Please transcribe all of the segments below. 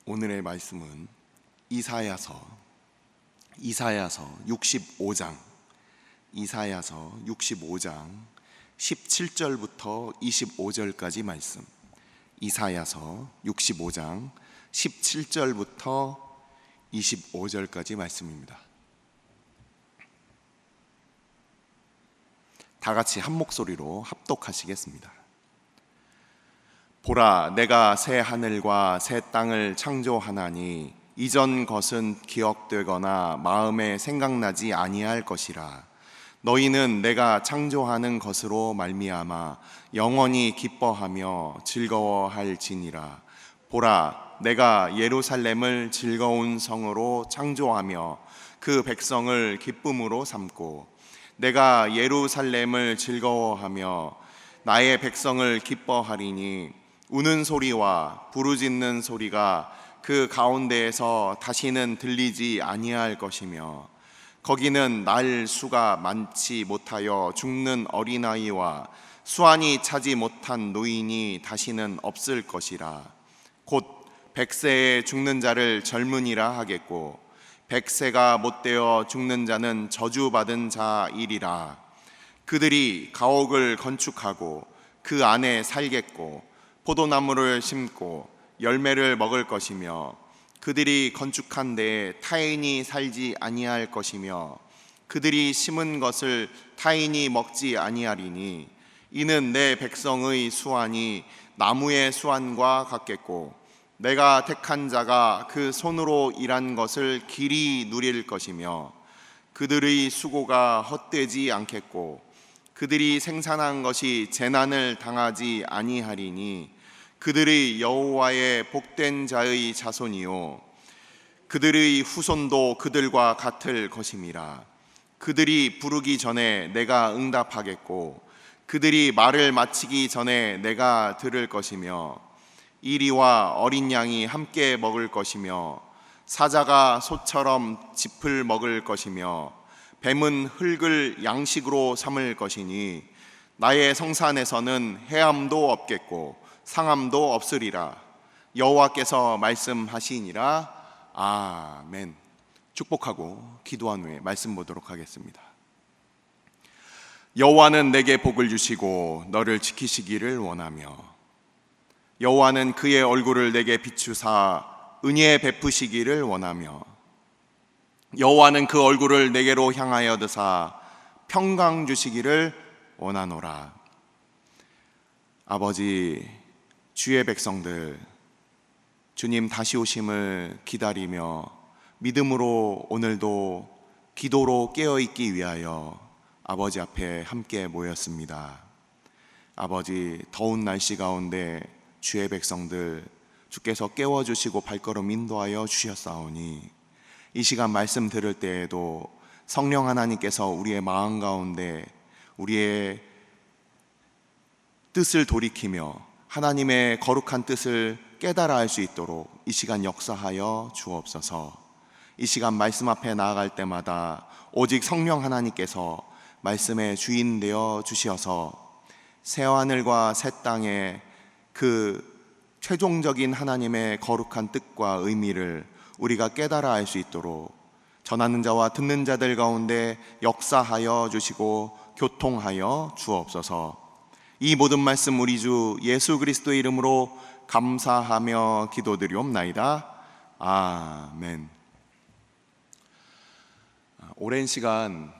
오늘의 말씀은 이사야서 65장 17절부터 25절까지 말씀. 이사야서 65장 17절부터 25절까지 말씀입니다. 다 같이 한 목소리로 합독하시겠습니다. 보라, 내가 새 하늘과 새 땅을 창조하나니 이전 것은 기억되거나 마음에 생각나지 아니할 것이라. 너희는 내가 창조하는 것으로 말미암아 영원히 기뻐하며 즐거워할지니라. 보라, 내가 예루살렘을 즐거운 성으로 창조하며 그 백성을 기쁨으로 삼고, 내가 예루살렘을 즐거워하며 나의 백성을 기뻐하리니 우는 소리와 부르짖는 소리가 그 가운데에서 다시는 들리지 아니할 것이며, 거기는 날 수가 많지 못하여 죽는 어린아이와 수완이 차지 못한 노인이 다시는 없을 것이라. 곧 100세에 죽는 자를 젊은이라 하겠고 100세가 못되어 죽는 자는 저주받은 자이리라. 그들이 가옥을 건축하고 그 안에 살겠고 포도나무를 심고 열매를 먹을 것이며, 그들이 건축한 데에 타인이 살지 아니할 것이며 그들이 심은 것을 타인이 먹지 아니하리니, 이는 내 백성의 수완이 나무의 수완과 같겠고 내가 택한 자가 그 손으로 일한 것을 길이 누릴 것이며, 그들의 수고가 헛되지 않겠고 그들이 생산한 것이 재난을 당하지 아니하리니, 그들의 여호와의 복된 자의 자손이요 그들의 후손도 그들과 같을 것임이라. 그들이 부르기 전에 내가 응답하겠고 그들이 말을 마치기 전에 내가 들을 것이며, 이리와 어린 양이 함께 먹을 것이며 사자가 소처럼 짚을 먹을 것이며 뱀은 흙을 양식으로 삼을 것이니, 나의 성산에서는 해함도 없겠고 상함도 없으리라. 여호와께서 말씀하시니라. 아멘. 축복하고 기도한 후에 말씀 보도록 하겠습니다. 여호와는 내게 복을 주시고 너를 지키시기를 원하며, 여호와는 그의 얼굴을 내게 비추사 은혜 베푸시기를 원하며, 여호와는 그 얼굴을 내게로 향하여 드사 평강 주시기를 원하노라. 아버지, 주의 백성들 주님 다시 오심을 기다리며 믿음으로 오늘도 기도로 깨어있기 위하여 아버지 앞에 함께 모였습니다. 아버지, 더운 날씨 가운데 주의 백성들 주께서 깨워주시고 발걸음 인도하여 주셨사오니, 이 시간 말씀 들을 때에도 성령 하나님께서 우리의 마음 가운데 우리의 뜻을 돌이키며 하나님의 거룩한 뜻을 깨달아 알 수 있도록 이 시간 역사하여 주옵소서. 이 시간 말씀 앞에 나아갈 때마다 오직 성령 하나님께서 말씀의 주인 되어 주시어서 새하늘과 새 땅의 그 최종적인 하나님의 거룩한 뜻과 의미를 우리가 깨달아 알 수 있도록 전하는 자와 듣는 자들 가운데 역사하여 주시고 교통하여 주옵소서. 이 모든 말씀 우리 주 예수 그리스도의 이름으로 감사하며 기도드리옵나이다. 아멘. 오랜 시간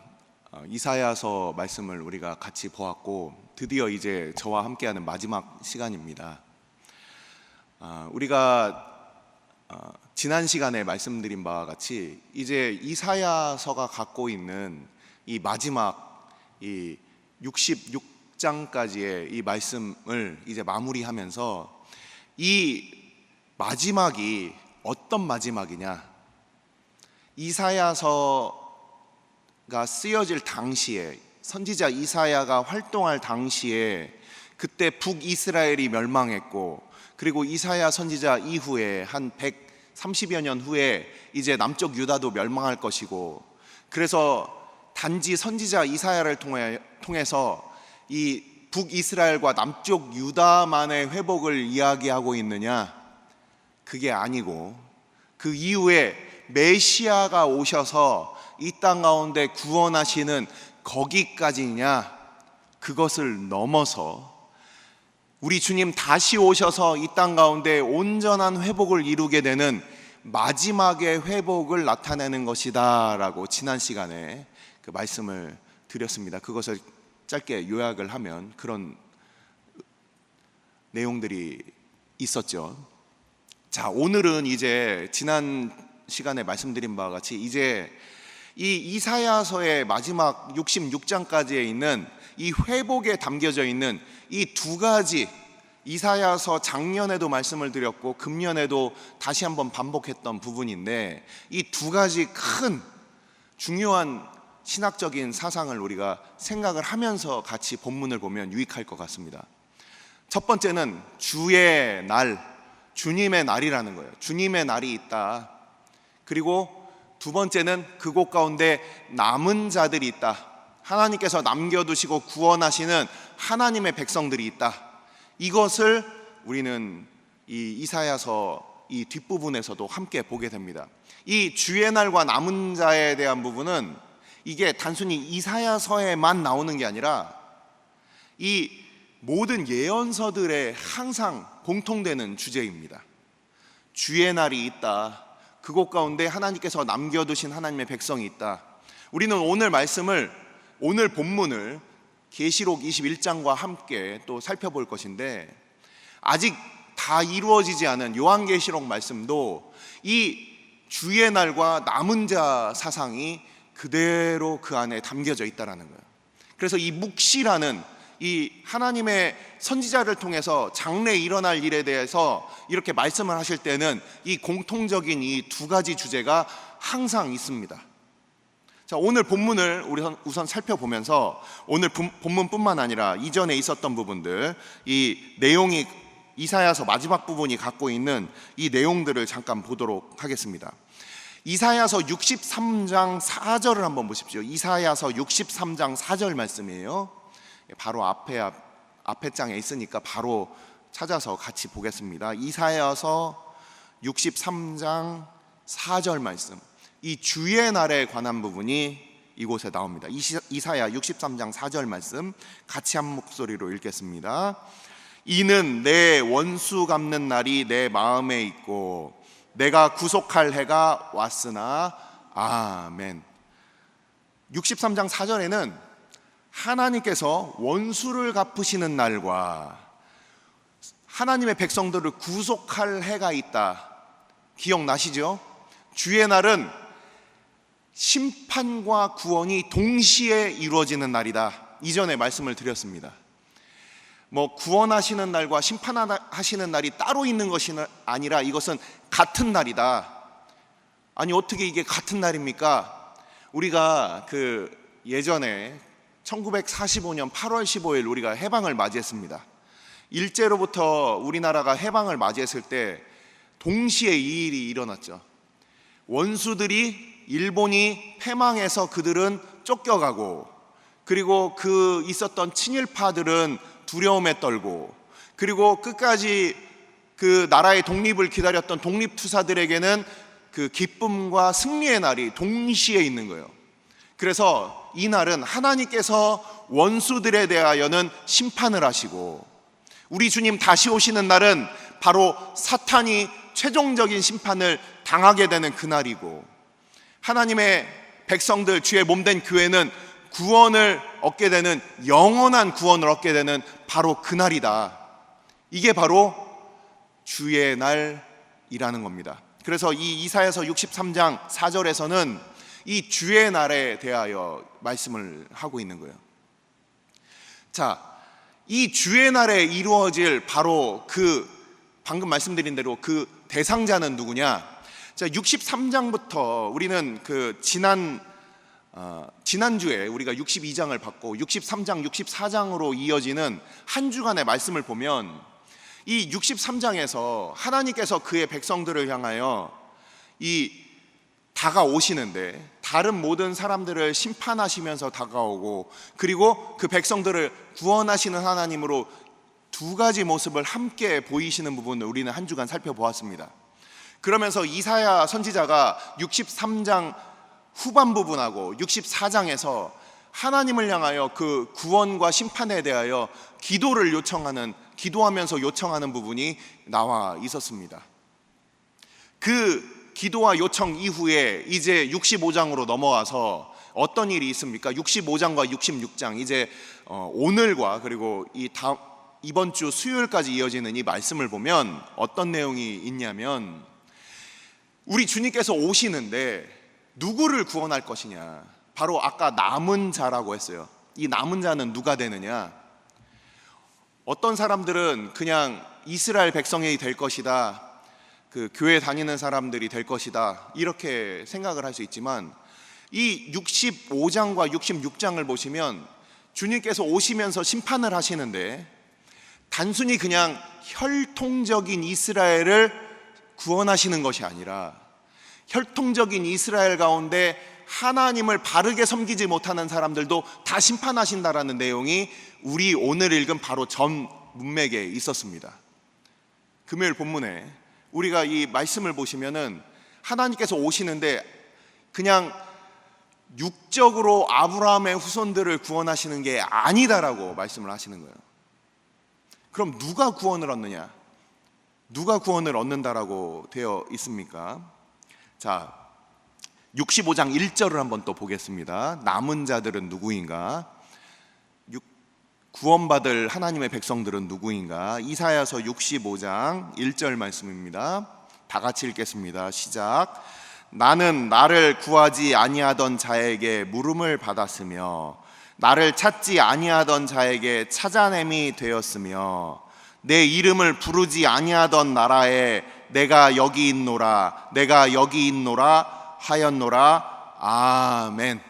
이사야서 말씀을 우리가 같이 보았고, 드디어 이제 저와 함께하는 마지막 시간입니다. 우리가 지난 시간에 말씀드린 바와 같이 이제 이사야서가 갖고 있는 이 마지막 이 66장까지의 이 말씀을 이제 마무리하면서, 이 마지막이 어떤 마지막이냐, 이사야서가 쓰여질 당시에, 선지자 이사야가 활동할 당시에 그때 북이스라엘이 멸망했고, 그리고 이사야 선지자 이후에 한 130여 년 후에 이제 남쪽 유다도 멸망할 것이고, 그래서 단지 선지자 이사야를 통해서 이 북이스라엘과 남쪽 유다만의 회복을 이야기하고 있느냐, 그게 아니고 그 이후에 메시아가 오셔서 이 땅 가운데 구원하시는 거기까지냐, 그것을 넘어서 우리 주님 다시 오셔서 이 땅 가운데 온전한 회복을 이루게 되는 마지막의 회복을 나타내는 것이다 라고 지난 시간에 그 말씀을 드렸습니다. 그것을 짧게 요약을 하면 그런 내용들이 있었죠. 자, 오늘은 이제 지난 시간에 말씀드린 바와 같이 이제 이 이사야서의 마지막 66장까지에 있는 이 회복에 담겨져 있는 이 두 가지, 이사야서 작년에도 말씀을 드렸고 금년에도 다시 한번 반복했던 부분인데, 이 두 가지 큰 중요한 신학적인 사상을 우리가 생각을 하면서 같이 본문을 보면 유익할 것 같습니다. 첫 번째는 주의 날, 주님의 날이라는 거예요. 주님의 날이 있다. 그리고 두 번째는 그곳 가운데 남은 자들이 있다. 하나님께서 남겨두시고 구원하시는 하나님의 백성들이 있다. 이것을 우리는 이 이사야서 이 뒷부분에서도 함께 보게 됩니다. 이 주의 날과 남은 자에 대한 부분은 이게 단순히 이사야서에만 나오는 게 아니라 이 모든 예언서들에 항상 공통되는 주제입니다. 주의 날이 있다. 그곳 가운데 하나님께서 남겨두신 하나님의 백성이 있다. 우리는 오늘 말씀을, 오늘 본문을 계시록 21장과 함께 또 살펴볼 것인데, 아직 다 이루어지지 않은 요한계시록 말씀도 이 주의 날과 남은 자 사상이 그대로 그 안에 담겨져 있다는 거예요. 그래서 이 묵시라는 이 하나님의 선지자를 통해서 장래에 일어날 일에 대해서 이렇게 말씀을 하실 때는 이 공통적인 이 두 가지 주제가 항상 있습니다. 자, 오늘 본문을 우선 살펴보면서 오늘 본문뿐만 아니라 이전에 있었던 부분들, 이 내용이 이사야서 마지막 부분이 갖고 있는 이 내용들을 잠깐 보도록 하겠습니다. 이사야서 63장 4절을 한번 보십시오. 이사야서 63장 4절 말씀이에요. 바로 앞에 장에 있으니까 바로 찾아서 같이 보겠습니다. 이사야서 63장 4절 말씀, 이 주의 날에 관한 부분이 이곳에 나옵니다. 이사야 63장 4절 말씀 같이 한 목소리로 읽겠습니다. 이는 내 원수 갚는 날이 내 마음에 있고 내가 구속할 해가 왔으나. 아멘. 63장 4절에는 하나님께서 원수를 갚으시는 날과 하나님의 백성들을 구속할 해가 있다. 기억나시죠? 주의 날은 심판과 구원이 동시에 이루어지는 날이다. 이전에 말씀을 드렸습니다. 구원하시는 날과 심판하시는 날이 따로 있는 것이 아니라 이것은 같은 날이다. 아니, 어떻게 이게 같은 날입니까? 우리가 예전에 1945년 8월 15일 우리가 해방을 맞이했습니다. 일제로부터 우리나라가 해방을 맞이했을 때 동시에 이 일이 일어났죠. 원수들이, 일본이 패망해서 그들은 쫓겨가고, 그리고 있었던 친일파들은 두려움에 떨고, 그리고 끝까지 그 나라의 독립을 기다렸던 독립투사들에게는 그 기쁨과 승리의 날이 동시에 있는 거예요. 그래서 이 날은 하나님께서 원수들에 대하여는 심판을 하시고, 우리 주님 다시 오시는 날은 바로 사탄이 최종적인 심판을 당하게 되는 그날이고, 하나님의 백성들, 주의 몸된 교회는 구원을 얻게 되는, 영원한 구원을 얻게 되는 바로 그날이다. 이게 바로 주의 날이라는 겁니다. 그래서 이 이사야서 63장 4절에서는 이 주의 날에 대하여 말씀을 하고 있는 거예요. 자, 이 주의 날에 이루어질 바로 방금 말씀드린 대로 그 대상자는 누구냐? 자, 63장부터 우리는 지난주에 우리가 62장을 받고 63장, 64장으로 이어지는 한 주간의 말씀을 보면 이 63장에서 하나님께서 그의 백성들을 향하여 다가오시는데, 다른 모든 사람들을 심판하시면서 다가오고, 그리고 그 백성들을 구원하시는 하나님으로 두 가지 모습을 함께 보이시는 부분을 우리는 한 주간 살펴보았습니다. 그러면서 이사야 선지자가 63장 후반 부분하고 64장에서 하나님을 향하여 그 구원과 심판에 대하여 기도하면서 요청하는 부분이 나와 있었습니다. 그 기도와 요청 이후에 이제 65장으로 넘어가서 어떤 일이 있습니까? 65장과 66장, 이제 오늘과 그리고 이번 주 수요일까지 이어지는 이 말씀을 보면 어떤 내용이 있냐면, 우리 주님께서 오시는데 누구를 구원할 것이냐, 바로 아까 남은 자라고 했어요. 이 남은 자는 누가 되느냐? 어떤 사람들은 그냥 이스라엘 백성이 될 것이다, 그 교회 다니는 사람들이 될 것이다, 이렇게 생각을 할 수 있지만, 이 65장과 66장을 보시면 주님께서 오시면서 심판을 하시는데 단순히 그냥 혈통적인 이스라엘을 구원하시는 것이 아니라 혈통적인 이스라엘 가운데 하나님을 바르게 섬기지 못하는 사람들도 다 심판하신다라는 내용이 우리 오늘 읽은 바로 전 문맥에 있었습니다. 금요일 본문에 우리가 이 말씀을 보시면은 하나님께서 오시는데 그냥 육적으로 아브라함의 후손들을 구원하시는 게 아니다라고 말씀을 하시는 거예요. 그럼 누가 구원을 얻느냐? 누가 구원을 얻는다라고 되어 있습니까? 자, 65장 1절을 한번 또 보겠습니다. 남은 자들은 누구인가? 구원받을 하나님의 백성들은 누구인가? 이사야서 65장 1절 말씀입니다. 다 같이 읽겠습니다. 시작. 나는 나를 구하지 아니하던 자에게 물음을 받았으며 나를 찾지 아니하던 자에게 찾아냄이 되었으며 내 이름을 부르지 아니하던 나라에 내가 여기 있노라, 내가 여기 있노라 하였노라. 아멘.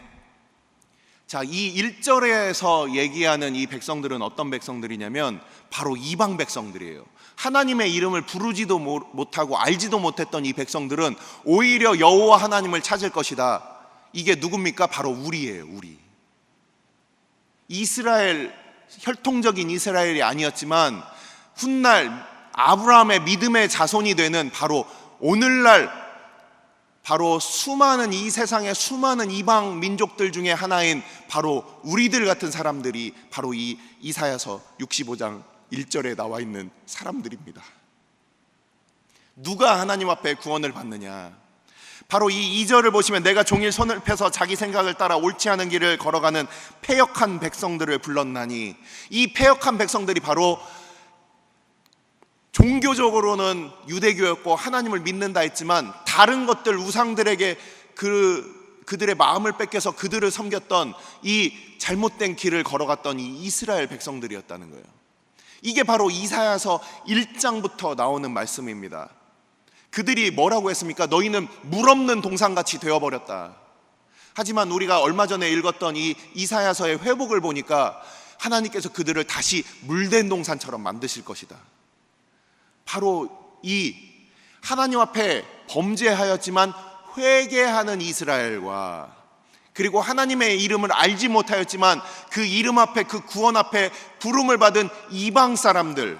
자, 이 1절에서 얘기하는 이 백성들은 어떤 백성들이냐면 바로 이방 백성들이에요. 하나님의 이름을 부르지도 못하고 알지도 못했던 이 백성들은 오히려 여호와 하나님을 찾을 것이다. 이게 누굽니까? 바로 우리예요. 우리. 이스라엘, 혈통적인 이스라엘이 아니었지만 훗날 아브라함의 믿음의 자손이 되는 바로 오늘날 바로 수많은 이 세상의 수많은 이방 민족들 중에 하나인 바로 우리들 같은 사람들이 바로 이 이사야서 65장 1절에 나와 있는 사람들입니다. 누가 하나님 앞에 구원을 받느냐? 바로 이 2절을 보시면 내가 종일 손을 펴서 자기 생각을 따라 옳지 않은 길을 걸어가는 패역한 백성들을 불렀나니, 이 패역한 백성들이 바로 종교적으로는 유대교였고 하나님을 믿는다 했지만 다른 것들 우상들에게 그들의 마음을 뺏겨서 그들을 섬겼던 이 잘못된 길을 걸어갔던 이 이스라엘 백성들이었다는 거예요. 이게 바로 이사야서 1장부터 나오는 말씀입니다. 그들이 뭐라고 했습니까? 너희는 물 없는 동산같이 되어버렸다. 하지만 우리가 얼마 전에 읽었던 이 이사야서의 회복을 보니까 하나님께서 그들을 다시 물된 동산처럼 만드실 것이다. 바로 이 하나님 앞에 범죄하였지만 회개하는 이스라엘과 그리고 하나님의 이름을 알지 못하였지만 그 이름 앞에, 그 구원 앞에 부름을 받은 이방 사람들,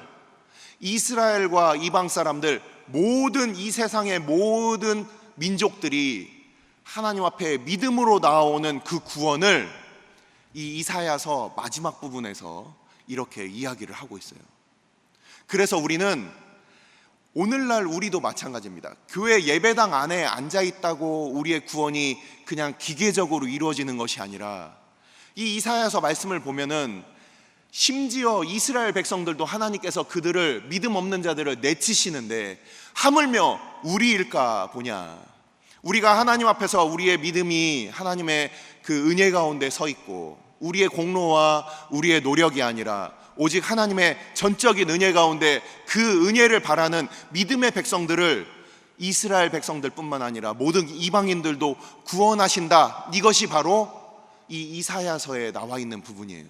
이스라엘과 이방 사람들, 모든 이 세상의 모든 민족들이 하나님 앞에 믿음으로 나오는 그 구원을 이 이사야서 마지막 부분에서 이렇게 이야기를 하고 있어요. 그래서 우리는 오늘날 우리도 마찬가지입니다. 교회 예배당 안에 앉아있다고 우리의 구원이 그냥 기계적으로 이루어지는 것이 아니라 이 이사야서 말씀을 보면은 심지어 이스라엘 백성들도 하나님께서 그들을, 믿음 없는 자들을 내치시는데 하물며 우리일까 보냐. 우리가 하나님 앞에서 우리의 믿음이 하나님의 그 은혜 가운데 서 있고 우리의 공로와 우리의 노력이 아니라 오직 하나님의 전적인 은혜 가운데 그 은혜를 바라는 믿음의 백성들을, 이스라엘 백성들뿐만 아니라 모든 이방인들도 구원하신다. 이것이 바로 이 이사야서에 나와 있는 부분이에요.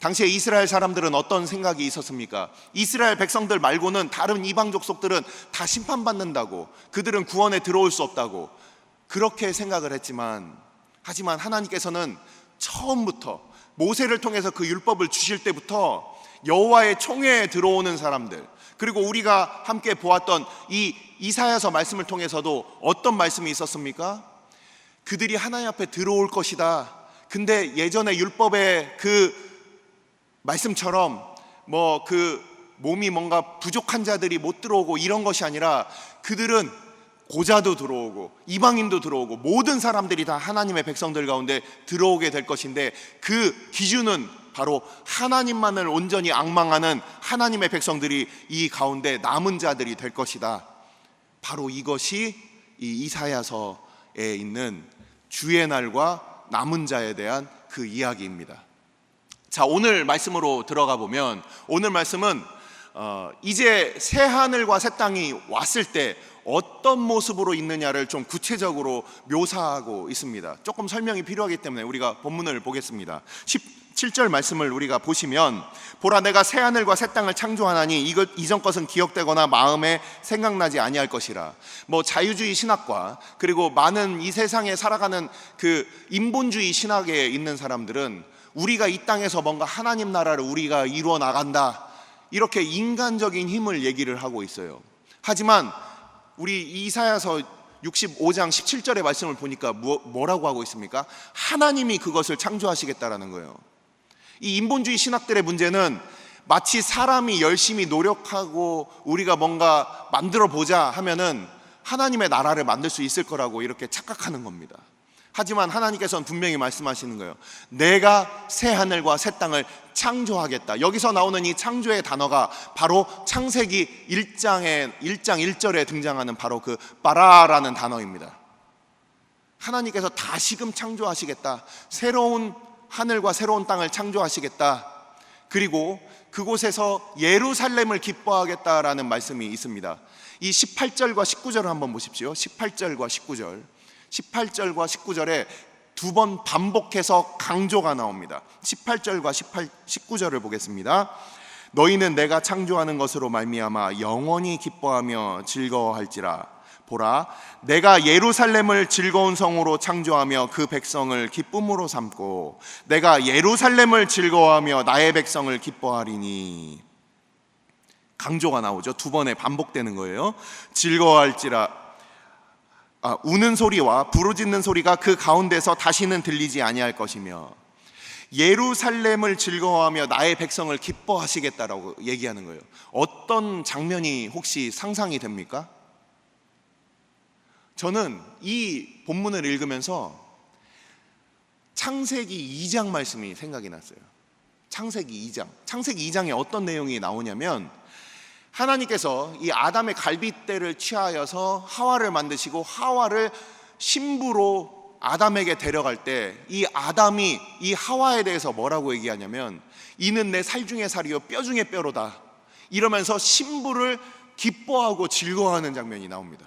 당시에 이스라엘 사람들은 어떤 생각이 있었습니까? 이스라엘 백성들 말고는 다른 이방 족속들은 다 심판받는다고, 그들은 구원에 들어올 수 없다고 그렇게 생각을 했지만, 하지만 하나님께서는 처음부터 모세를 통해서 그 율법을 주실 때부터 여호와의 총회에 들어오는 사람들, 그리고 우리가 함께 보았던 이 이사야서 말씀을 통해서도 어떤 말씀이 있었습니까? 그들이 하나님 앞에 들어올 것이다. 근데 예전에 율법의 그 말씀처럼 몸이 뭔가 부족한 자들이 못 들어오고 이런 것이 아니라 그들은 고자도 들어오고 이방인도 들어오고 모든 사람들이 다 하나님의 백성들 가운데 들어오게 될 것인데, 그 기준은 바로 하나님만을 온전히 앙망하는 하나님의 백성들이 이 가운데 남은 자들이 될 것이다. 바로 이것이 이 이사야서에 있는 주의 날과 남은 자에 대한 그 이야기입니다. 자, 오늘 말씀으로 들어가 보면, 오늘 말씀은 이제 새 하늘과 새 땅이 왔을 때 어떤 모습으로 있느냐를 좀 구체적으로 묘사하고 있습니다. 조금 설명이 필요하기 때문에 우리가 본문을 보겠습니다. 17절 말씀을 우리가 보시면, 보라 내가 새 하늘과 새 땅을 창조하나니 이전 것은 기억되거나 마음에 생각나지 아니할 것이라. 자유주의 신학과 그리고 많은 이 세상에 살아가는 그 인본주의 신학에 있는 사람들은 우리가 이 땅에서 뭔가 하나님 나라를 우리가 이루어 나간다, 이렇게 인간적인 힘을 얘기를 하고 있어요. 하지만 우리 이사야서 65장 17절의 말씀을 보니까 뭐라고 하고 있습니까? 하나님이 그것을 창조하시겠다라는 거예요. 이 인본주의 신학들의 문제는 마치 사람이 열심히 노력하고 우리가 뭔가 만들어 보자 하면은 하나님의 나라를 만들 수 있을 거라고 이렇게 착각하는 겁니다. 하지만 하나님께서는 분명히 말씀하시는 거예요. 내가 새 하늘과 새 땅을 창조하겠다. 여기서 나오는 이 창조의 단어가 바로 창세기 1장 1절에 등장하는 바로 그 바라라는 단어입니다. 하나님께서 다시금 창조하시겠다. 새로운 하늘과 새로운 땅을 창조하시겠다. 그리고 그곳에서 예루살렘을 기뻐하겠다라는 말씀이 있습니다. 이 18절과 19절을 한번 보십시오. 18절과 19절에 두 번 반복해서 강조가 나옵니다. 18절과 19절을 보겠습니다. 너희는 내가 창조하는 것으로 말미암아 영원히 기뻐하며 즐거워할지라. 보라 내가 예루살렘을 즐거운 성으로 창조하며 그 백성을 기쁨으로 삼고 내가 예루살렘을 즐거워하며 나의 백성을 기뻐하리니. 강조가 나오죠. 두 번에 반복되는 거예요. 즐거워할지라. 우는 소리와 부르짖는 소리가 그 가운데서 다시는 들리지 아니할 것이며, 예루살렘을 즐거워하며 나의 백성을 기뻐하시겠다라고 얘기하는 거예요. 어떤 장면이 혹시 상상이 됩니까? 저는 이 본문을 읽으면서 창세기 2장 말씀이 생각이 났어요. 창세기 2장에 어떤 내용이 나오냐면, 하나님께서 이 아담의 갈빗대를 취하여서 하와를 만드시고 하와를 신부로 아담에게 데려갈 때 이 아담이 이 하와에 대해서 뭐라고 얘기하냐면, 이는 내 살 중에 살이요 뼈 중에 뼈로다, 이러면서 신부를 기뻐하고 즐거워하는 장면이 나옵니다.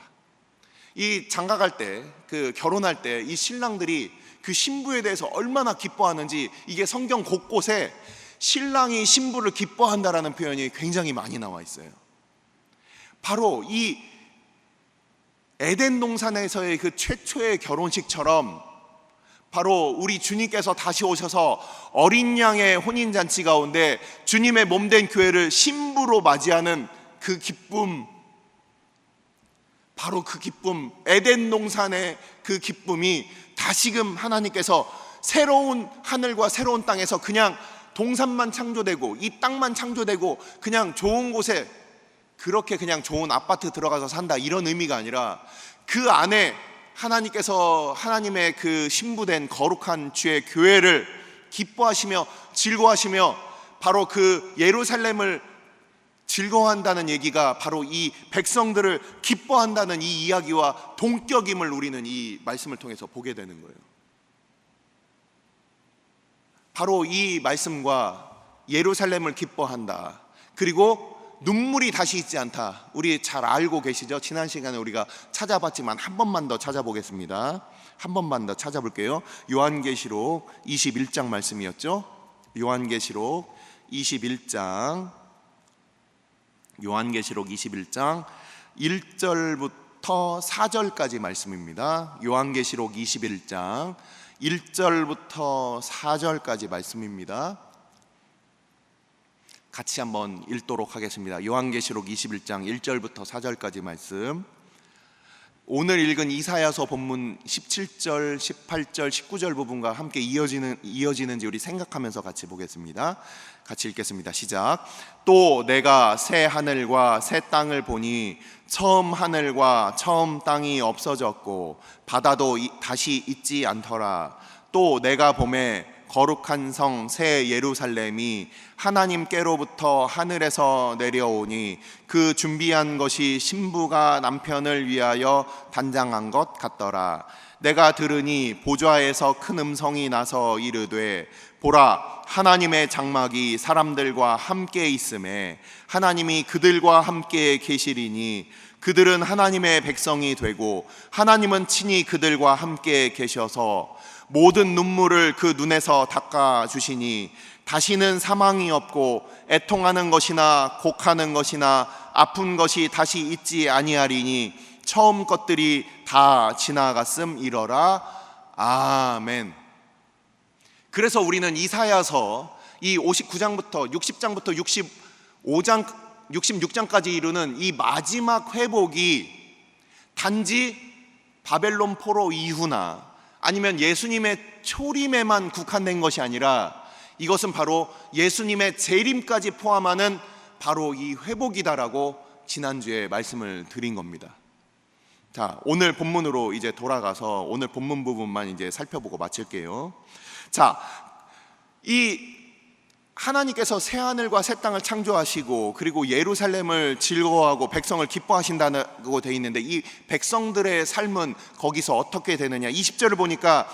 이 장가갈 때, 그 결혼할 때 이 신랑들이 그 신부에 대해서 얼마나 기뻐하는지, 이게 성경 곳곳에 신랑이 신부를 기뻐한다라는 표현이 굉장히 많이 나와 있어요. 바로 이 에덴 동산에서의 그 최초의 결혼식처럼 바로 우리 주님께서 다시 오셔서 어린 양의 혼인잔치 가운데 주님의 몸된 교회를 신부로 맞이하는 그 기쁨, 바로 그 기쁨, 에덴 동산의 그 기쁨이 다시금 하나님께서 새로운 하늘과 새로운 땅에서 그냥 동산만 창조되고 이 땅만 창조되고 그냥 좋은 곳에 그렇게 그냥 좋은 아파트 들어가서 산다, 이런 의미가 아니라 그 안에 하나님께서 하나님의 그 신부된 거룩한 주의 교회를 기뻐하시며 즐거워하시며 바로 그 예루살렘을 즐거워한다는 얘기가 바로 이 백성들을 기뻐한다는 이 이야기와 동격임을 우리는 이 말씀을 통해서 보게 되는 거예요. 바로 이 말씀과 예루살렘을 기뻐한다, 그리고 눈물이 다시 있지 않다, 우리 잘 알고 계시죠? 지난 시간에 우리가 찾아봤지만 한 번만 더 찾아보겠습니다. 한 번만 더 찾아볼게요. 요한계시록 21장 말씀이었죠? 요한계시록 21장 1절부터 4절까지 말씀입니다. 요한계시록 21장 1절부터 4절까지 말씀입니다. 같이 한번 읽도록 하겠습니다. 요한계시록 21장 1절부터 4절까지 말씀. 오늘 읽은 이사야서 본문 17절, 18절, 19절 부분과 함께 이어지는지 우리 생각하면서 같이 보겠습니다. 같이 읽겠습니다. 시작. 또 내가 새 하늘과 새 땅을 보니 처음 하늘과 처음 땅이 없어졌고 바다도 다시 있지 않더라. 또 내가 보매 거룩한 성 새 예루살렘이 하나님께로부터 하늘에서 내려오니 그 준비한 것이 신부가 남편을 위하여 단장한 것 같더라. 내가 들으니 보좌에서 큰 음성이 나서 이르되 보라, 하나님의 장막이 사람들과 함께 있음에 하나님이 그들과 함께 계시리니 그들은 하나님의 백성이 되고 하나님은 친히 그들과 함께 계셔서 모든 눈물을 그 눈에서 닦아주시니 다시는 사망이 없고 애통하는 것이나 곡하는 것이나 아픈 것이 다시 있지 아니하리니 처음 것들이 다 지나갔음 이러라. 아멘. 그래서 우리는 이사야서 이 59장부터 60장부터 65장 66장까지 이루는 이 마지막 회복이 단지 바벨론 포로 이후나 아니면 예수님의 초림에만 국한된 것이 아니라 이것은 바로 예수님의 재림까지 포함하는 바로 이 회복이다라고 지난주에 말씀을 드린 겁니다. 자, 오늘 본문으로 이제 돌아가서 오늘 본문 부분만 이제 살펴보고 마칠게요. 자, 이 하나님께서 새 하늘과 새 땅을 창조하시고 그리고 예루살렘을 즐거워하고 백성을 기뻐하신다고 되어 있는데 이 백성들의 삶은 거기서 어떻게 되느냐. 20절을 보니까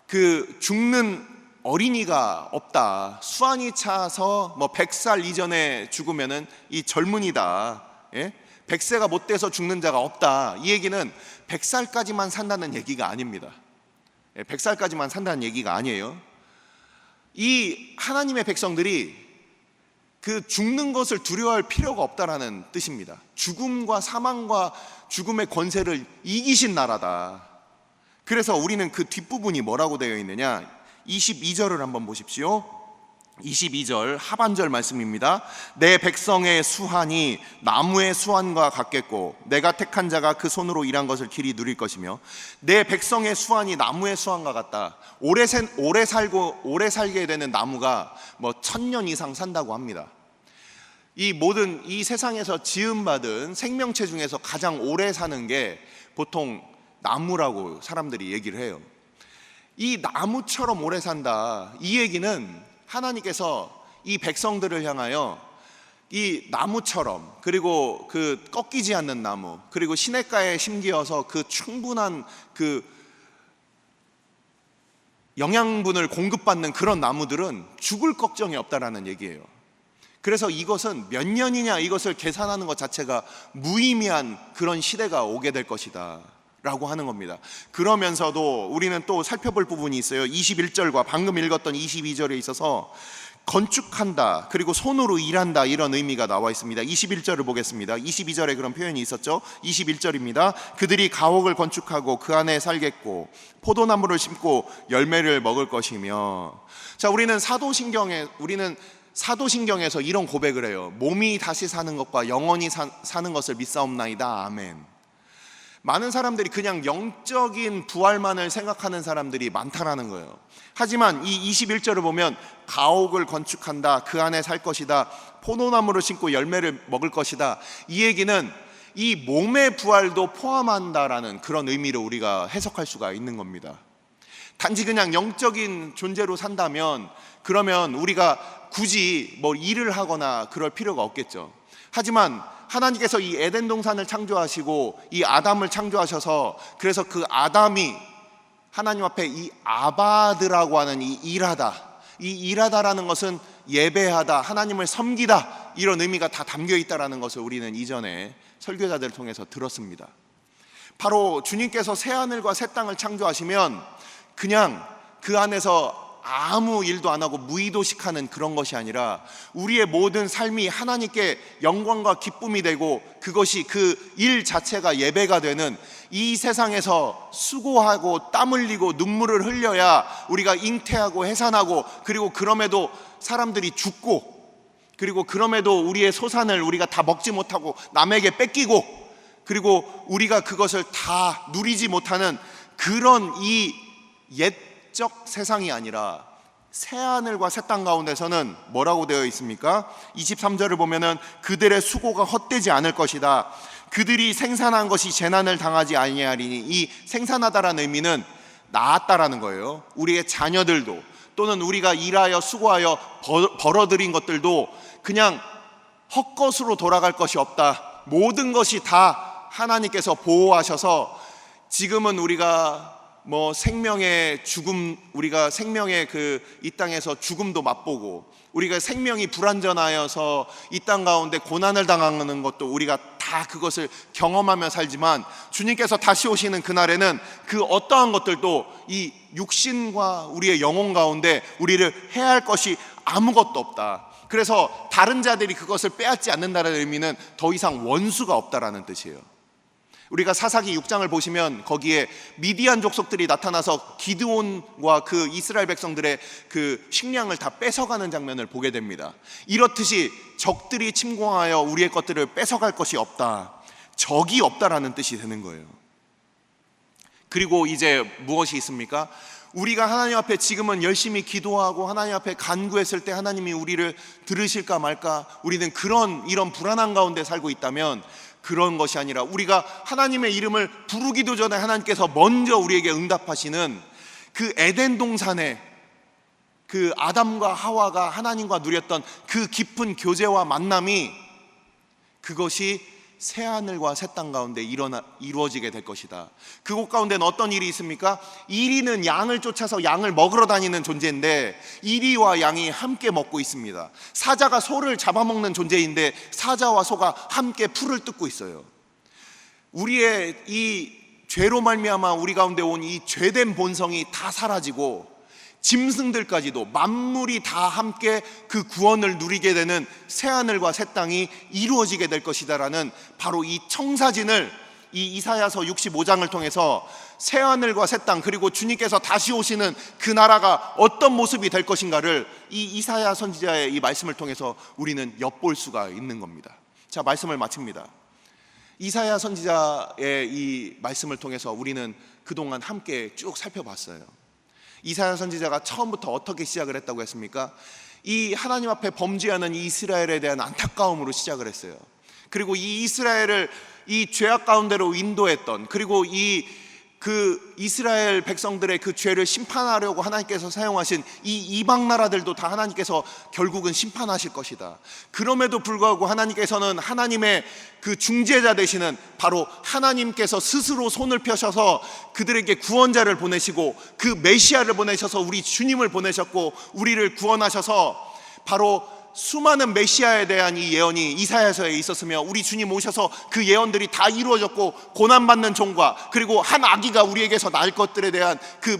그 죽는 어린이가 없다. 수완이 차서 뭐 100살 이전에 죽으면은 이 젊은이다. 100세가 못 돼서 죽는 자가 없다. 이 얘기는 100살까지만 산다는 얘기가 아닙니다. 100살까지만 산다는 얘기가 아니에요. 이 하나님의 백성들이 그 죽는 것을 두려워할 필요가 없다라는 뜻입니다. 죽음과 사망과 죽음의 권세를 이기신 나라다. 그래서 우리는 그 뒷부분이 뭐라고 되어 있느냐, 22절을 한번 보십시오. 22절 하반절 말씀입니다. 내 백성의 수한이 나무의 수한과 같겠고 내가 택한 자가 그 손으로 일한 것을 길이 누릴 것이며 내 백성의 수한이 나무의 수한과 같다. 오래 살게 되는 나무가 뭐 1000년 이상 산다고 합니다. 이 모든 이 세상에서 지음받은 생명체 중에서 가장 오래 사는 게 보통 나무라고 사람들이 얘기를 해요. 이 나무처럼 오래 산다. 이 얘기는 하나님께서 이 백성들을 향하여 이 나무처럼, 그리고 그 꺾이지 않는 나무, 그리고 시냇가에 심기어서 그 충분한 그 영양분을 공급받는 그런 나무들은 죽을 걱정이 없다라는 얘기예요. 그래서 이것은 몇 년이냐 이것을 계산하는 것 자체가 무의미한 그런 시대가 오게 될 것이다 라고 하는 겁니다. 그러면서도 우리는 또 살펴볼 부분이 있어요. 21절과 방금 읽었던 22절에 있어서 건축한다, 그리고 손으로 일한다, 이런 의미가 나와 있습니다. 21절을 보겠습니다. 22절에 그런 표현이 있었죠. 21절입니다. 그들이 가옥을 건축하고 그 안에 살겠고 포도나무를 심고 열매를 먹을 것이며. 자, 우리는 사도신경에서 이런 고백을 해요. 몸이 다시 사는 것과 영원히 사는 것을 믿사옵나이다. 아멘. 많은 사람들이 그냥 영적인 부활만을 생각하는 사람들이 많다라는 거예요. 하지만 이 21절을 보면 가옥을 건축한다, 그 안에 살 것이다, 포도나무를 심고 열매를 먹을 것이다, 이 얘기는 이 몸의 부활도 포함한다라는 그런 의미로 우리가 해석할 수가 있는 겁니다. 단지 그냥 영적인 존재로 산다면 그러면 우리가 굳이 뭐 일을 하거나 그럴 필요가 없겠죠. 하지만 하나님께서 이 에덴 동산을 창조하시고 이 아담을 창조하셔서 그래서 그 아담이 하나님 앞에 이 아바드라고 하는 이 일하다라는 것은 예배하다, 하나님을 섬기다, 이런 의미가 다 담겨 있다라는 것을 우리는 이전에 설교자들을 통해서 들었습니다. 바로 주님께서 새 하늘과 새 땅을 창조하시면 그냥 그 안에서 아무 일도 안 하고 무의도식하는 그런 것이 아니라 우리의 모든 삶이 하나님께 영광과 기쁨이 되고 그것이 그 일 자체가 예배가 되는, 이 세상에서 수고하고 땀 흘리고 눈물을 흘려야 우리가 잉태하고 해산하고, 그리고 그럼에도 사람들이 죽고 그리고 그럼에도 우리의 소산을 우리가 다 먹지 못하고 남에게 뺏기고, 그리고 우리가 그것을 다 누리지 못하는 그런 이 옛적 세상이 아니라 새하늘과 새 땅 가운데서는 뭐라고 되어 있습니까? 23절을 보면은 그들의 수고가 헛되지 않을 것이다. 그들이 생산한 것이 재난을 당하지 아니하리니, 이 생산하다라는 의미는 낳았다라는 거예요. 우리의 자녀들도, 또는 우리가 일하여 수고하여 벌어들인 것들도 그냥 헛것으로 돌아갈 것이 없다. 모든 것이 다 하나님께서 보호하셔서, 지금은 우리가 생명의 죽음, 우리가 생명의 이 땅에서 죽음도 맛보고, 우리가 생명이 불완전하여서 이 땅 가운데 고난을 당하는 것도 우리가 다 그것을 경험하며 살지만, 주님께서 다시 오시는 그날에는 그 어떠한 것들도 이 육신과 우리의 영혼 가운데 우리를 해할 것이 아무것도 없다. 그래서 다른 자들이 그것을 빼앗지 않는다는 의미는 더 이상 원수가 없다라는 뜻이에요. 우리가 사사기 6장을 보시면 거기에 미디안 족속들이 나타나서 기드온과 그 이스라엘 백성들의 그 식량을 다 뺏어가는 장면을 보게 됩니다. 이렇듯이 적들이 침공하여 우리의 것들을 뺏어갈 것이 없다, 적이 없다라는 뜻이 되는 거예요. 그리고 이제 무엇이 있습니까? 우리가 하나님 앞에 지금은 열심히 기도하고 하나님 앞에 간구했을 때 하나님이 우리를 들으실까 말까, 우리는 이런 불안한 가운데 살고 있다면, 그런 것이 아니라 우리가 하나님의 이름을 부르기도 전에 하나님께서 먼저 우리에게 응답하시는 그 에덴 동산에 그 아담과 하와가 하나님과 누렸던 그 깊은 교제와 만남이, 그것이 새하늘과 새 땅 가운데 이루어지게 될 것이다. 그곳 가운데는 어떤 일이 있습니까? 이리는 양을 쫓아서 양을 먹으러 다니는 존재인데 이리와 양이 함께 먹고 있습니다. 사자가 소를 잡아먹는 존재인데 사자와 소가 함께 풀을 뜯고 있어요. 우리의 이 죄로 말미암아 우리 가운데 온 이 죄된 본성이 다 사라지고, 짐승들까지도 만물이 다 함께 그 구원을 누리게 되는 새하늘과 새 땅이 이루어지게 될 것이다라는 바로 이 청사진을 이 이사야서 65장을 통해서 새하늘과 새 땅, 그리고 주님께서 다시 오시는 그 나라가 어떤 모습이 될 것인가를 이 이사야 선지자의 이 말씀을 통해서 우리는 엿볼 수가 있는 겁니다. 자, 말씀을 마칩니다. 이사야 선지자의 이 말씀을 통해서 우리는 그동안 함께 쭉 살펴봤어요. 이사야 선지자가 처음부터 어떻게 시작을 했다고 했습니까? 이 하나님 앞에 범죄하는 이스라엘에 대한 안타까움으로 시작을 했어요. 그리고 이 이스라엘을 이 죄악 가운데로 인도했던, 그리고 그 이스라엘 백성들의 그 죄를 심판하려고 하나님께서 사용하신 이 이방 나라들도 다 하나님께서 결국은 심판하실 것이다. 그럼에도 불구하고 하나님께서는 하나님의 그 중재자 되시는 바로 하나님께서 스스로 손을 펴셔서 그들에게 구원자를 보내시고, 그 메시아를 보내셔서 우리 주님을 보내셨고, 우리를 구원하셔서 바로 수많은 메시아에 대한 이 예언이 이사야서에 있었으며, 우리 주님 오셔서 그 예언들이 다 이루어졌고, 고난받는 종과 그리고 한 아기가 우리에게서 날 것들에 대한 그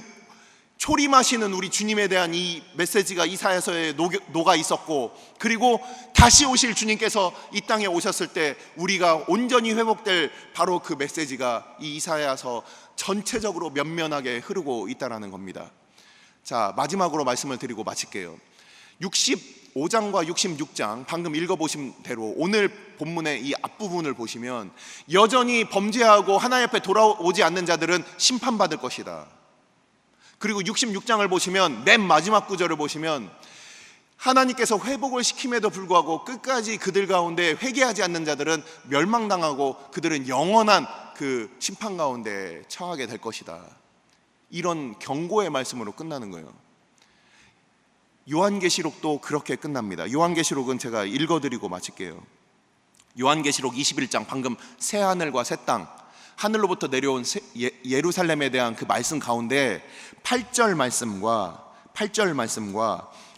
초림하시는 우리 주님에 대한 이 메시지가 이사야서에 녹아 있었고, 그리고 다시 오실 주님께서 이 땅에 오셨을 때 우리가 온전히 회복될 바로 그 메시지가 이 이사야서 전체적으로 면면하게 흐르고 있다는 겁니다. 자, 마지막으로 말씀을 드리고 마칠게요. 65장과 66장 방금 읽어보신 대로 오늘 본문의 이 앞부분을 보시면 여전히 범죄하고 하나님 앞에 돌아오지 않는 자들은 심판받을 것이다. 그리고 66장을 보시면 맨 마지막 구절을 보시면 하나님께서 회복을 시킴에도 불구하고 끝까지 그들 가운데 회개하지 않는 자들은 멸망당하고 그들은 영원한 그 심판 가운데 처하게 될 것이다. 이런 경고의 말씀으로 끝나는 거예요. 요한계시록도 그렇게 끝납니다. 요한계시록은 제가 읽어드리고 마칠게요. 요한계시록 21장, 방금 새하늘과 새 땅, 하늘로부터 내려온 예루살렘에 대한 그 말씀 가운데 8절 말씀과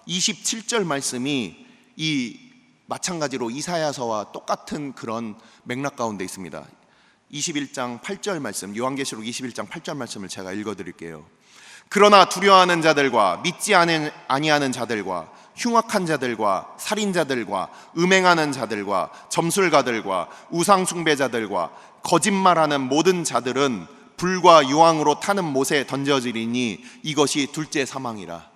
27절 말씀이 이 마찬가지로 이사야서와 똑같은 그런 맥락 가운데 있습니다. 21장 8절 말씀, 요한계시록 21장 8절 말씀을 제가 읽어드릴게요. 그러나 두려워하는 자들과 믿지 아니하는 자들과 흉악한 자들과 살인자들과 음행하는 자들과 점술가들과 우상숭배자들과 거짓말하는 모든 자들은 불과 유황으로 타는 못에 던져지리니 이것이 둘째 사망이라.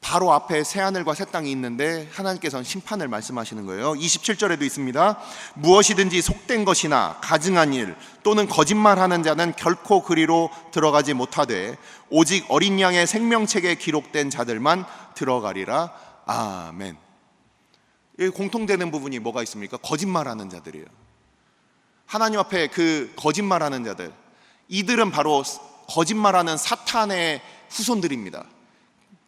바로 앞에 새하늘과 새 땅이 있는데 하나님께서는 심판을 말씀하시는 거예요. 27절에도 있습니다. 무엇이든지 속된 것이나 가증한 일 또는 거짓말하는 자는 결코 그리로 들어가지 못하되 오직 어린 양의 생명책에 기록된 자들만 들어가리라. 아멘. 공통되는 부분이 뭐가 있습니까? 거짓말하는 자들이에요. 하나님 앞에 그 거짓말하는 자들, 이들은 바로 거짓말하는 사탄의 후손들입니다.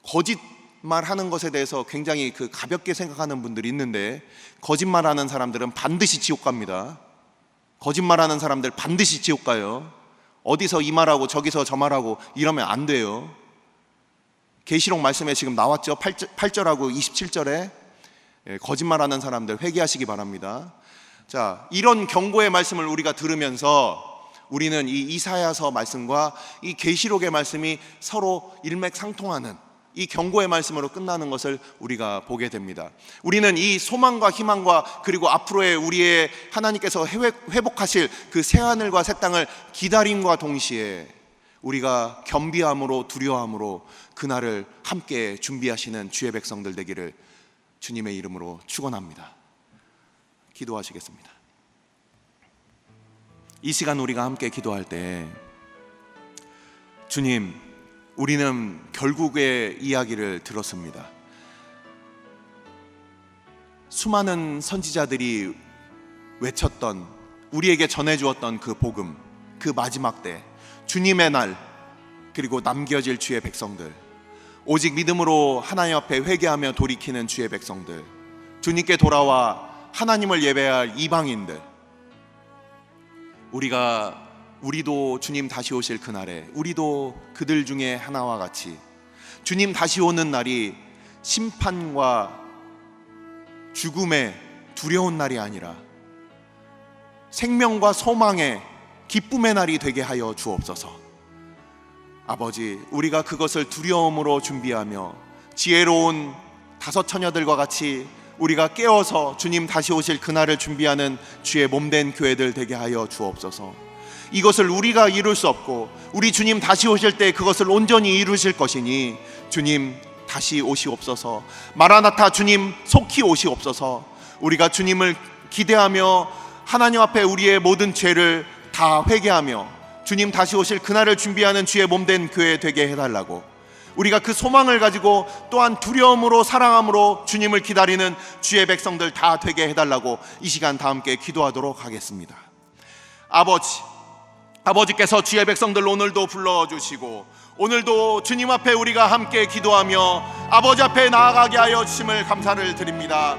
거짓말하는 것에 대해서 굉장히 가볍게 생각하는 분들이 있는데, 거짓말하는 사람들은 반드시 지옥 갑니다. 거짓말하는 사람들 반드시 지옥 가요. 어디서 이 말하고 저기서 저 말하고 이러면 안 돼요. 계시록 말씀에 지금 나왔죠. 8절하고 27절에 거짓말하는 사람들 회개하시기 바랍니다. 자, 이런 경고의 말씀을 우리가 들으면서 우리는 이 이사야서 말씀과 이 계시록의 말씀이 서로 일맥상통하는 이 경고의 말씀으로 끝나는 것을 우리가 보게 됩니다. 우리는 이 소망과 희망과 그리고 앞으로의 우리의 하나님께서 회복하실 그 새하늘과 새 땅을 기다림과 동시에 우리가 겸비함으로 두려워함으로 그날을 함께 준비하시는 주의 백성들 되기를 주님의 이름으로 축원합니다. 기도하시겠습니다. 이 시간 우리가 함께 기도할 때, 주님, 우리는 결국의 이야기를 들었습니다. 수많은 선지자들이 외쳤던, 우리에게 전해주었던 그 복음, 그 마지막 때 주님의 날, 그리고 남겨질 주의 백성들, 오직 믿음으로 하나님 앞에 회개하며 돌이키는 주의 백성들, 주님께 돌아와 하나님을 예배할 이방인들, 우리도 주님 다시 오실 그날에 우리도 그들 중에 하나와 같이 주님 다시 오는 날이 심판과 죽음의 두려운 날이 아니라 생명과 소망의 기쁨의 날이 되게 하여 주옵소서. 아버지, 우리가 그것을 두려움으로 준비하며 지혜로운 다섯 처녀들과 같이 우리가 깨어서 주님 다시 오실 그날을 준비하는 주의 몸된 교회들 되게 하여 주옵소서. 이것을 우리가 이룰 수 없고 우리 주님 다시 오실 때 그것을 온전히 이루실 것이니 주님 다시 오시옵소서. 마라나타, 주님 속히 오시옵소서. 우리가 주님을 기대하며 하나님 앞에 우리의 모든 죄를 다 회개하며 주님 다시 오실 그날을 준비하는 주의 몸된 교회 되게 해달라고, 우리가 그 소망을 가지고 또한 두려움으로 사랑함으로 주님을 기다리는 주의 백성들 다 되게 해달라고 이 시간 다 함께 기도하도록 하겠습니다. 아버지께서 주의 백성들 오늘도 불러주시고 오늘도 주님 앞에 우리가 함께 기도하며 아버지 앞에 나아가게 하여 주심을 감사를 드립니다.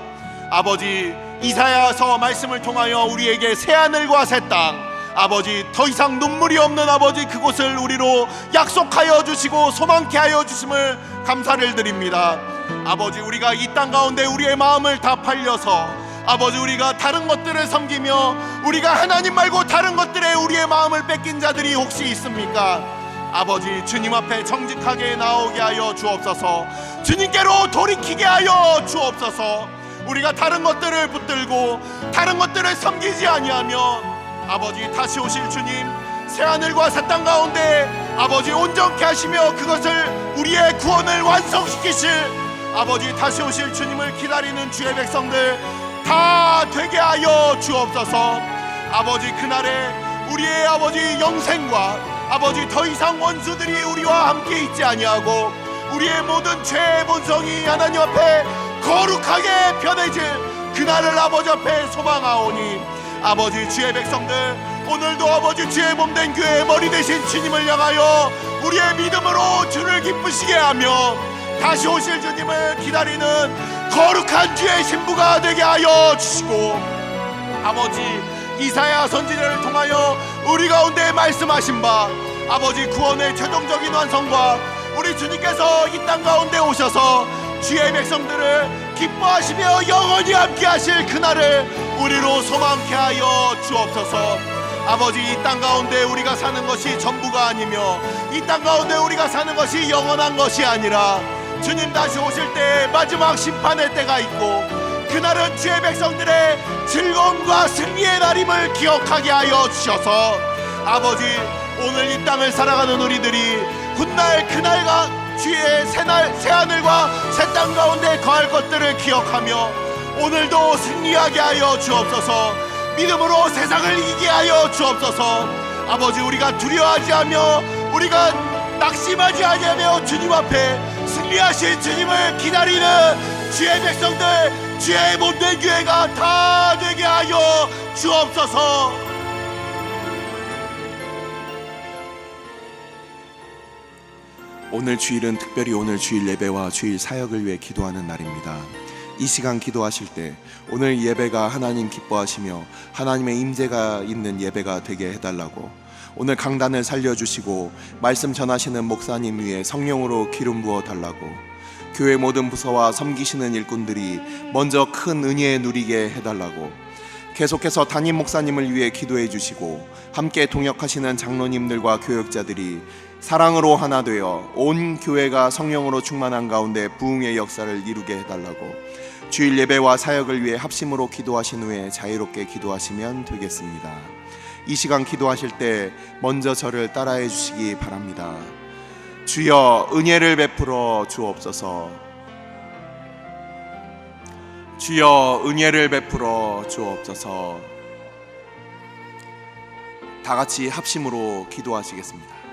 아버지, 이사야서 말씀을 통하여 우리에게 새하늘과 새 땅, 아버지 더 이상 눈물이 없는 아버지 그곳을 우리로 약속하여 주시고 소망케 하여 주심을 감사를 드립니다. 아버지, 우리가 이 땅 가운데 우리의 마음을 다 팔려서 아버지 우리가 다른 것들을 섬기며 우리가 하나님 말고 다른 것들에 우리의 마음을 뺏긴 자들이 혹시 있습니까? 아버지, 주님 앞에 정직하게 나오게 하여 주옵소서. 주님께로 돌이키게 하여 주옵소서. 우리가 다른 것들을 붙들고 다른 것들을 섬기지 아니하며 아버지 다시 오실 주님, 새하늘과 새 땅 가운데 아버지 온전케 하시며 그것을 우리의 구원을 완성시키실 아버지 다시 오실 주님을 기다리는 주의 백성들 다 되게 하여 주옵소서. 아버지, 그날에 우리의 아버지 영생과 아버지 더 이상 원수들이 우리와 함께 있지 아니하고 우리의 모든 죄의 본성이 하나님 앞에 거룩하게 변해질 그날을 아버지 앞에 소망하오니 아버지, 주의 백성들 오늘도 아버지 주의 몸된 교회의 머리 되신 주님을 향하여 우리의 믿음으로 주를 기쁘시게 하며 다시 오실 주님을 기다리는 거룩한 주의 신부가 되게 하여 주시고, 아버지 이사야 선지자를 통하여 우리 가운데 말씀하신 바 아버지 구원의 최종적인 완성과 우리 주님께서 이 땅 가운데 오셔서 주의 백성들을 기뻐하시며 영원히 함께 하실 그날을 우리로 소망케 하여 주옵소서. 아버지, 이 땅 가운데 우리가 사는 것이 전부가 아니며 이 땅 가운데 우리가 사는 것이 영원한 것이 아니라 주님 다시 오실 때 마지막 심판의 때가 있고 그날은 주의 백성들의 즐거움과 승리의 날임을 기억하게 하여 주셔서 아버지, 오늘 이 땅을 살아가는 우리들이 훗날 주의 새하늘과 새 땅 가운데 거할 것들을 기억하며 오늘도 승리하게 하여 주옵소서. 믿음으로 세상을 이기게 하여 주옵소서. 아버지, 우리가 두려워하지 않으며 우리가 낙심하지 아니하며 주님 앞에 승리하신 주님을 기다리는 주의 백성들, 주의 몸된 교회가 다 되게 하여 주옵소서. 오늘 주일은 특별히 오늘 주일 예배와 주일 사역을 위해 기도하는 날입니다. 이 시간 기도하실 때 오늘 예배가 하나님 기뻐하시며 하나님의 임재가 있는 예배가 되게 해달라고, 오늘 강단을 살려주시고 말씀 전하시는 목사님 위에 성령으로 기름 부어 달라고, 교회 모든 부서와 섬기시는 일꾼들이 먼저 큰 은혜 누리게 해달라고, 계속해서 담임 목사님을 위해 기도해 주시고 함께 동역하시는 장로님들과 교역자들이 사랑으로 하나 되어 온 교회가 성령으로 충만한 가운데 부흥의 역사를 이루게 해달라고, 주일 예배와 사역을 위해 합심으로 기도하신 후에 자유롭게 기도하시면 되겠습니다. 이 시간 기도하실 때 먼저 저를 따라해 주시기 바랍니다. 주여 은혜를 베풀어 주옵소서. 주여 은혜를 베풀어 주옵소서. 다 같이 합심으로 기도하시겠습니다.